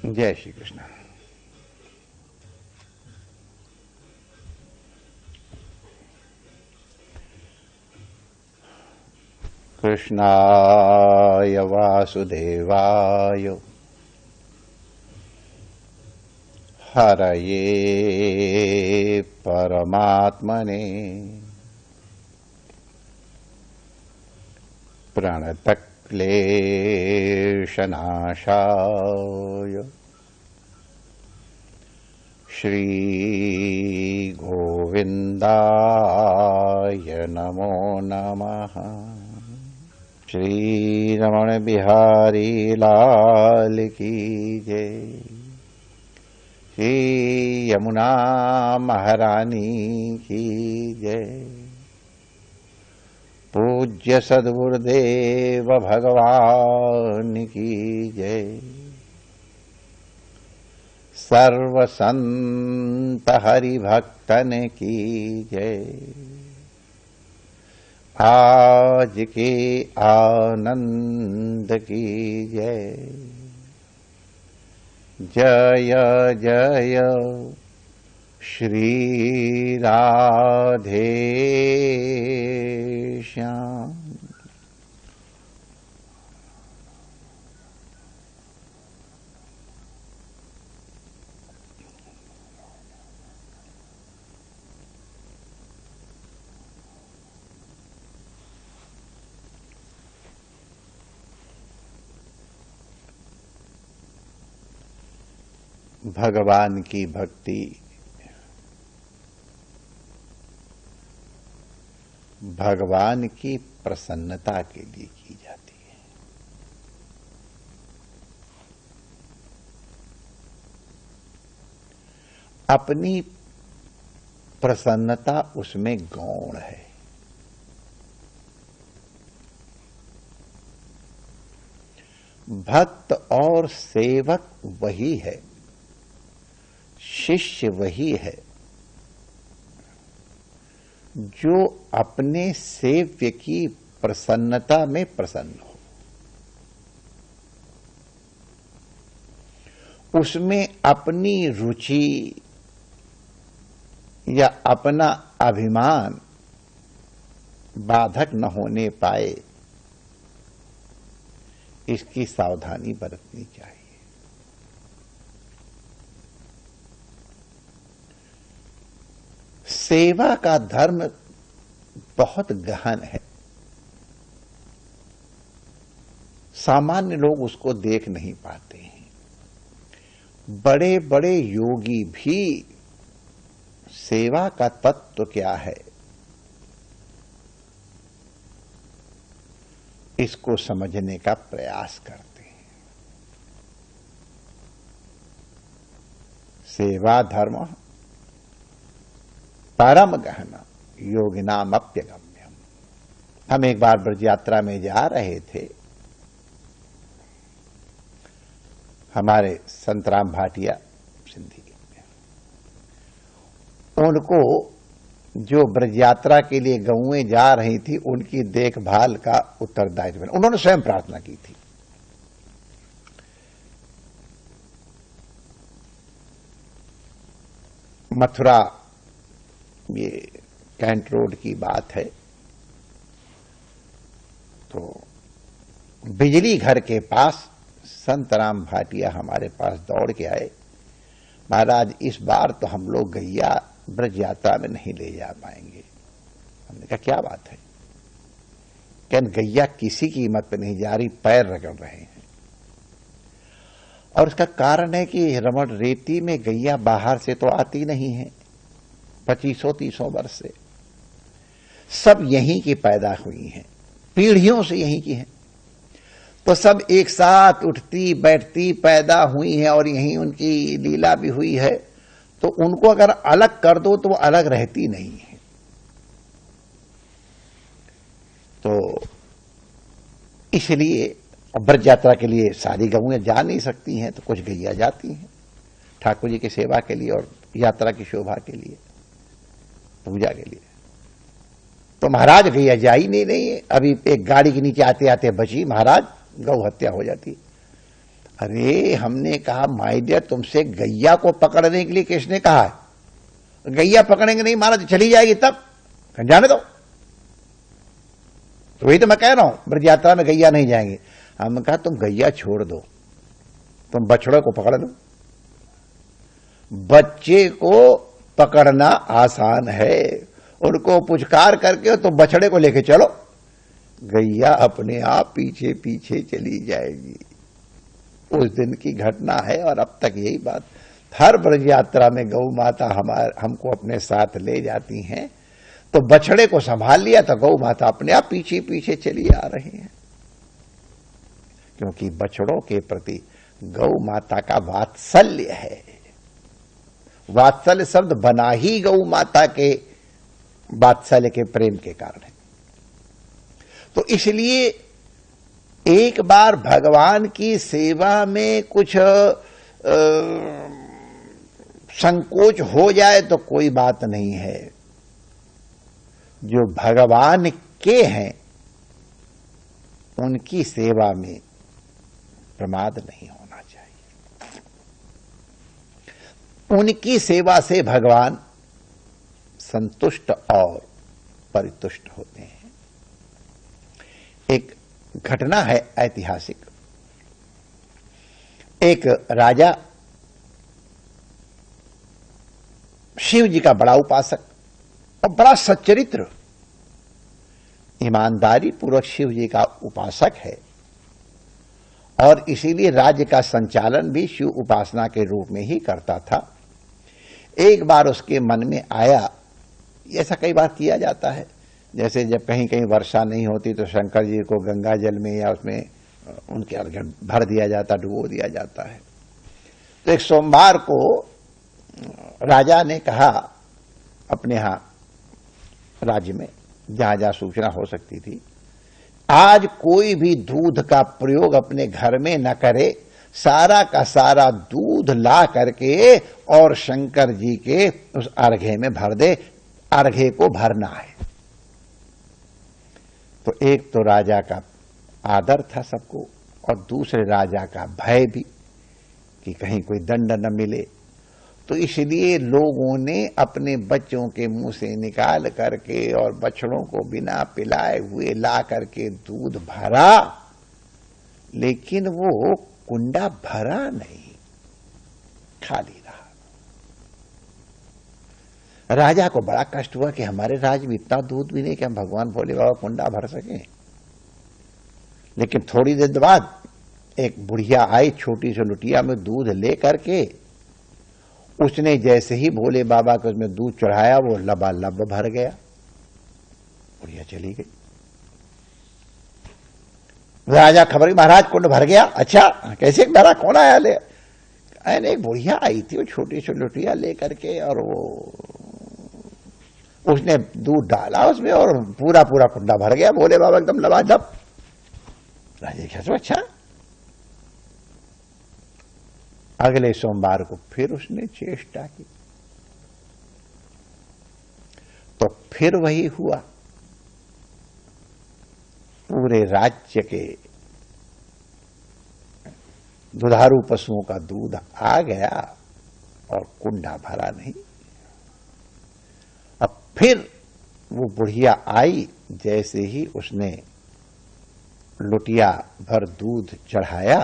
जय श्री कृष्ण। कृष्णाय वासुदेवाय हरये परमात्मने प्रणतक्लेशनाशाय श्री गोविंदाय नमो नमः। श्री रमण बिहारी लाल की जय। श्री यमुना महारानी की जय। पूज्य सद्गुरुदेव भगवान की जय। सर्व संत हरिभक्तन की जय। आज के आनंद की जय। जय जय श्री राधे श्याम। भगवान की भक्ति भगवान की प्रसन्नता के लिए की जाती है। अपनी प्रसन्नता उसमें गौण है। भक्त और सेवक वही है, शिष्य वही है जो अपने सेव्य की प्रसन्नता में प्रसन्न हो, उसमें अपनी रुचि या अपना अभिमान बाधक न होने पाए, इसकी सावधानी बरतनी चाहिए। सेवा का धर्म बहुत गहन है। सामान्य लोग उसको देख नहीं पाते हैं। बड़े बड़े योगी भी सेवा का तत्व क्या है इसको समझने का प्रयास करते हैं। सेवा धर्म परम गहना योगिनाम अप्यगम्यम। हम एक बार ब्रज यात्रा में जा रहे थे। हमारे संतराम भाटिया सिंधी, उनको जो ब्रज यात्रा के लिए गौएं जा रही थी उनकी देखभाल का उत्तरदायित्व उन्होंने स्वयं प्रार्थना की थी। मथुरा, ये कैंट रोड की बात है, तो बिजली घर के पास संतराम भाटिया हमारे पास दौड़ के आए। महाराज, इस बार तो हम लोग गैया ब्रज यात्रा में नहीं ले जा पाएंगे। हमने कहा क्या बात है? कहन गैया किसी कीमत पर नहीं जा रही, पैर रगड़ रहे हैं। और इसका कारण है कि रमण रेती में गैया बाहर से तो आती नहीं है। 2500-3000 वर्ष से सब यहीं की पैदा हुई हैं, पीढ़ियों से यहीं की हैं। तो सब एक साथ उठती बैठती पैदा हुई हैं और यहीं उनकी लीला भी हुई है। तो उनको अगर अलग कर दो तो वो अलग रहती नहीं है। तो इसलिए ब्रज यात्रा के लिए सारी गौएं जा नहीं सकती हैं, तो कुछ गैया जाती हैं ठाकुर जी की सेवा के लिए और यात्रा की शोभा के लिए, पूजा के लिए। तो महाराज गैया जा ही नहीं रही है। अभी एक गाड़ी के नीचे आते आते बची, महाराज गौ हत्या हो जाती। अरे हमने कहा माय डियर, तुमसे गैया को पकड़ने के लिए किसने कहा है? गैया पकड़ेंगे नहीं, मारा तो चली जाएगी, तब जाने दो। तो वही तो मैं कह रहा हूं, ब्रज यात्रा में गैया नहीं जाएंगे। हम कहा तुम गैया छोड़ दो, तुम बछड़े को पकड़ लो। बच्चे को पकड़ना आसान है, उनको पुचकार करके तो बछड़े को लेके चलो, गैया अपने आप पीछे पीछे चली जाएगी। उस दिन की घटना है और अब तक यही बात, हर ब्रज यात्रा में गौ माता हमको अपने साथ ले जाती हैं, तो बछड़े को संभाल लिया तो गौ माता अपने आप पीछे पीछे चली आ रही हैं, क्योंकि बछड़ों के प्रति गौ माता का वात्सल्य है। वात्सल्य शब्द बना ही गौ माता के वात्सल्य के प्रेम के कारण है। तो इसलिए एक बार भगवान की सेवा में कुछ संकोच हो जाए तो कोई बात नहीं है। जो भगवान के हैं उनकी सेवा में प्रमाद नहीं होना चाहिए। उनकी सेवा से भगवान संतुष्ट और परितुष्ट होते हैं। एक घटना है ऐतिहासिक। एक राजा शिव जी का बड़ा उपासक और बड़ा सच्चरित्र, ईमानदारी पूर्वक शिव जी का उपासक है, और इसीलिए राज्य का संचालन भी शिव उपासना के रूप में ही करता था। एक बार उसके मन में आया, ऐसा कई बार किया जाता है, जैसे जब कहीं कहीं वर्षा नहीं होती तो शंकर जी को गंगा जल में या उसमें उनके अर्घ्य भर दिया जाता, डुबो दिया जाता है। तो एक सोमवार को राजा ने कहा अपने यहां राज्य में जहां जहां सूचना हो सकती थी, आज कोई भी दूध का प्रयोग अपने घर में न करे, सारा का सारा दूध ला करके और शंकर जी के उस अर्घ्य में भर दे, अर्घ्य को भरना है। तो एक तो राजा का आदर था सबको, और दूसरे राजा का भय भी कि कहीं कोई दंड न मिले। तो इसलिए लोगों ने अपने बच्चों के मुंह से निकाल करके और बछड़ों को बिना पिलाए हुए ला करके दूध भरा, लेकिन वो कुंडा भरा नहीं, खाली रहा। राजा को बड़ा कष्ट हुआ कि हमारे राज्य में इतना दूध भी नहीं कि हम भगवान भोले बाबा कुंडा भर सकें। लेकिन थोड़ी देर बाद एक बुढ़िया आई छोटी सी लुटिया में दूध ले करके, उसने जैसे ही भोले बाबा को उसमें दूध चढ़ाया वो लबालब भर गया, बुढ़िया चली गई। राजा खबर, महाराज कुंड भर गया। अच्छा कैसे भरा, कौन आया ले? एक बुढ़िया आई थी वो छोटी सी लुटिया लेकर के, और वो उसने दूध डाला उसमें और पूरा पूरा कुंडा भर गया, भोले बाबा एकदम लबालब। राजा क्या, अच्छा। अगले सोमवार को फिर उसने चेष्टा की तो फिर वही हुआ, पूरे राज्य के दुधारू पशुओं का दूध आ गया और कुंडा भरा नहीं। अब फिर वो बुढ़िया आई, जैसे ही उसने लुटिया भर दूध चढ़ाया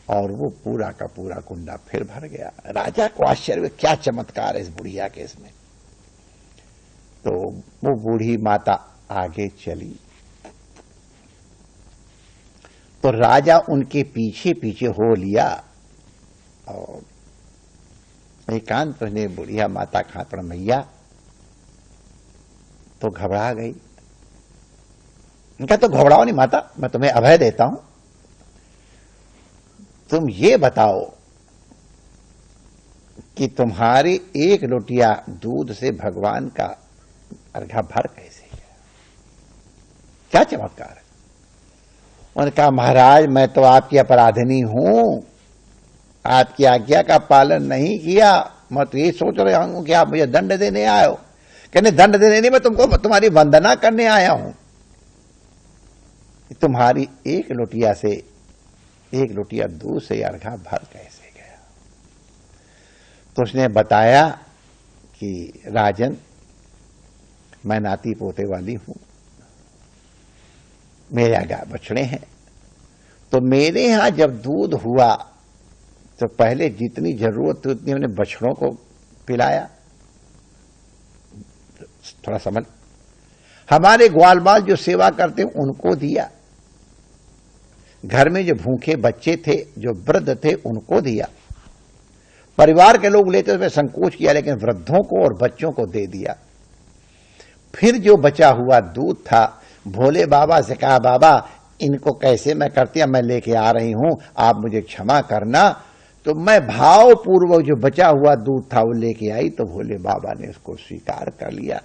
और वो पूरा का पूरा कुंडा फिर भर गया। राजा को आश्चर्य, क्या चमत्कार है इस बुढ़िया के इसमें। तो वो बूढ़ी माता आगे चली तो राजा उनके पीछे पीछे हो लिया, और एकांत ने बुढ़िया माता खापड़ मैया तो घबरा गई। उनका तो घबराओ नहीं माता, मैं तुम्हें अभय देता हूं, तुम ये बताओ कि तुम्हारी एक लोटिया दूध से भगवान का अर्घा भर कैसे गया, क्या चमत्कार है। उन्होंने कहा महाराज मैं तो आपकी अपराधिनी हूं, आपकी आज्ञा का पालन नहीं किया, मैं तो ये सोच रहा हूं कि आप मुझे दंड देने आए हो। कहने दंड देने नहीं, मैं तुमको तुम्हारी वंदना करने आया हूं। तुम्हारी एक लोटिया से एक लोटिया दूध से अर्घा भर कैसे गया। तो उसने बताया कि राजन, मैं नाती पोते वाली हूं, मेरे यहाँ गाय बछड़े हैं, तो मेरे यहां जब दूध हुआ तो पहले जितनी जरूरत थी उतनी हमने बछड़ों को पिलाया। थोड़ा समझ, हमारे ग्वाल बाल जो सेवा करते उनको दिया, घर में जो भूखे बच्चे थे, जो वृद्ध थे, उनको दिया। परिवार के लोग लेते उसमें संकोच किया, लेकिन वृद्धों को और बच्चों को दे दिया। फिर जो बचा हुआ दूध था, भोले बाबा से कहा, बाबा इनको कैसे मैं करती, मैं लेके आ रही हूं, आप मुझे क्षमा करना। तो मैं भावपूर्वक जो बचा हुआ दूध था वो लेके आई, तो भोले बाबा ने उसको स्वीकार कर लिया।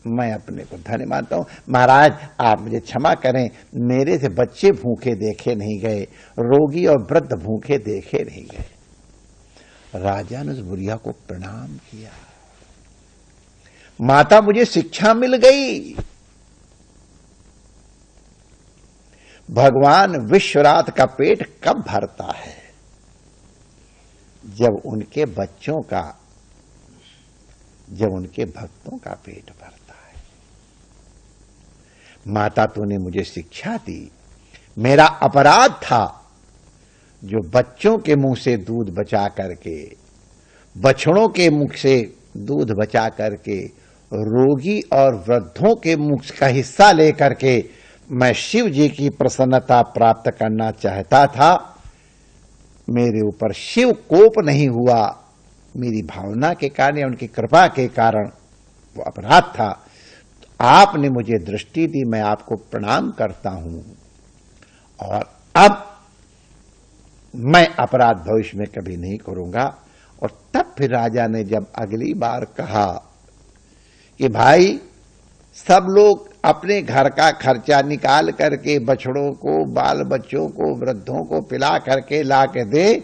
मैं अपने को धन्य मानता हूं। महाराज आप मुझे क्षमा करें, मेरे से बच्चे भूखे देखे नहीं गए, रोगी और वृद्ध भूखे देखे नहीं गए। राजा ने उस बुढ़िया को प्रणाम किया। माता मुझे शिक्षा मिल गई। भगवान विश्वनाथ का पेट कब भरता है? जब उनके बच्चों का, जब उनके भक्तों का पेट भरता है। माता तूने मुझे शिक्षा दी, मेरा अपराध था जो बच्चों के मुंह से दूध बचा करके, बछड़ों के मुख से दूध बचा करके, रोगी और वृद्धों के मुख का हिस्सा लेकर के मैं शिव जी की प्रसन्नता प्राप्त करना चाहता था। मेरे ऊपर शिव कोप नहीं हुआ, मेरी भावना के कारण या उनकी कृपा के कारण वो अपराध था। तो आपने मुझे दृष्टि दी, मैं आपको प्रणाम करता हूं, और अब मैं अपराध भविष्य में कभी नहीं करूंगा। और तब फिर राजा ने जब अगली बार कहा कि भाई सब लोग अपने घर का खर्चा निकाल करके बछड़ों को, बाल बच्चों को, वृद्धों को पिला करके ला के दे,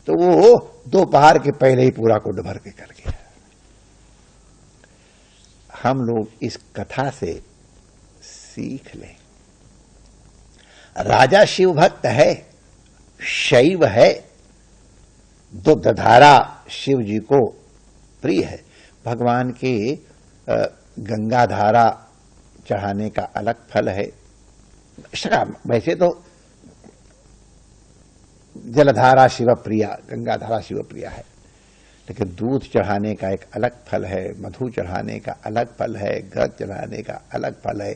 तो वो दोपहर के पहले ही पूरा कुंड भर के कर गया। हम लोग इस कथा से सीख लें। राजा शिव भक्त है, शैव है, दुग्धधारा शिव जी को प्रिय है। भगवान के गंगा धारा चढ़ाने का अलग फल है। वैसे तो जलधारा शिव प्रिया, गंगा धारा शिव प्रिया है, लेकिन दूध चढ़ाने का एक अलग फल है, मधु चढ़ाने का अलग फल है, घृत चढ़ाने का अलग फल है,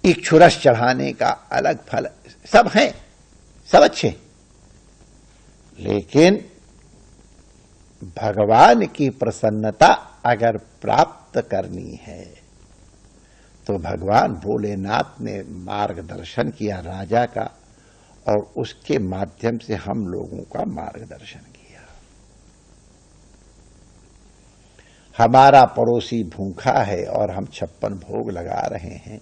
इक्षुरस चढ़ाने का अलग फल, सब हैं, सब अच्छे। लेकिन भगवान की प्रसन्नता अगर प्राप्त करनी है तो भगवान भोलेनाथ ने मार्गदर्शन किया राजा का, और उसके माध्यम से हम लोगों का मार्गदर्शन किया। हमारा पड़ोसी भूखा है और हम 56 भोग लगा रहे हैं,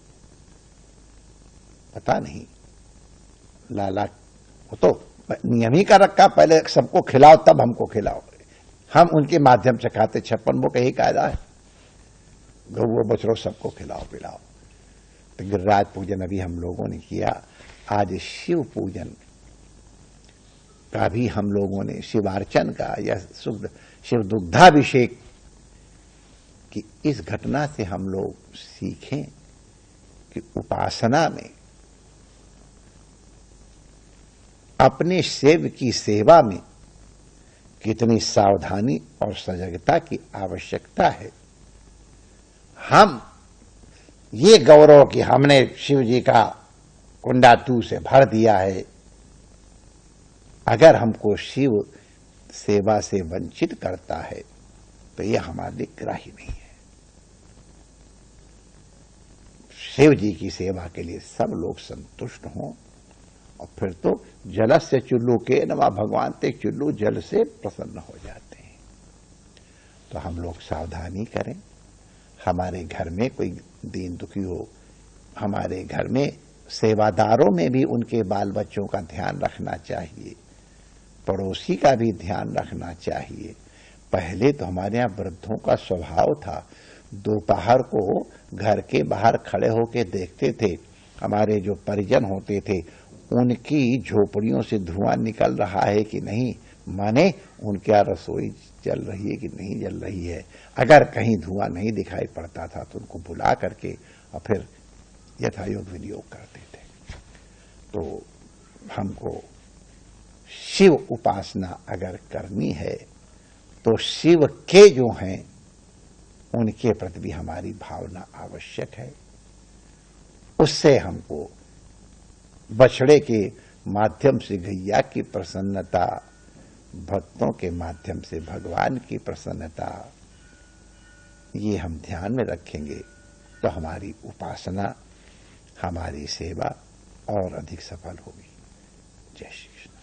पता नहीं लाला वो तो नियम ही का रखा, पहले सबको खिलाओ तब हमको खिलाओ। हम उनके माध्यम से खाते, 56 भोग का यही कायदा है, गौ बछड़ों सबको खिलाओ पिलाओ। तो गिरिराज पूजन अभी हम लोगों ने किया। आज शिव पूजन का भी हम लोगों ने, शिवार्चन का या शिव दुग्धाभिषेक की इस घटना से हम लोग सीखें कि उपासना में, अपने शिव की सेवा में कितनी सावधानी और सजगता की आवश्यकता है। हम ये गौरव कि हमने शिव जी का कुंडा तू से भर दिया है, अगर हमको शिव सेवा से वंचित करता है तो यह हमारे लिए ग्राही नहीं है। शिव जी की सेवा के लिए सब लोग संतुष्ट हों, और फिर तो जलस्य चुल्लू के नमा, भगवान ते चुल्लू जल से प्रसन्न हो जाते हैं। तो हम लोग सावधानी करें। हमारे घर में कोई दीन दुखी हो, हमारे घर में सेवादारों में भी उनके बाल बच्चों का ध्यान रखना चाहिए, पड़ोसी का भी ध्यान रखना चाहिए। पहले तो हमारे यहाँ वृद्धों का स्वभाव था, दोपहर को घर के बाहर खड़े होकर देखते थे, हमारे जो परिजन होते थे उनकी झोपड़ियों से धुआं निकल रहा है कि नहीं, माने उनकी रसोई जल रही है कि नहीं जल रही है। अगर कहीं धुआं नहीं दिखाई पड़ता था तो उनको बुला करके और फिर यथायोग्य विनियोग करते थे। तो हमको शिव उपासना अगर करनी है तो शिव के जो हैं उनके प्रति भी हमारी भावना आवश्यक है। उससे हमको बछड़े के माध्यम से गैया की प्रसन्नता, भक्तों के माध्यम से भगवान की प्रसन्नता, ये हम ध्यान में रखेंगे तो हमारी उपासना, हमारी सेवा और अधिक सफल होगी। जय श्री कृष्ण।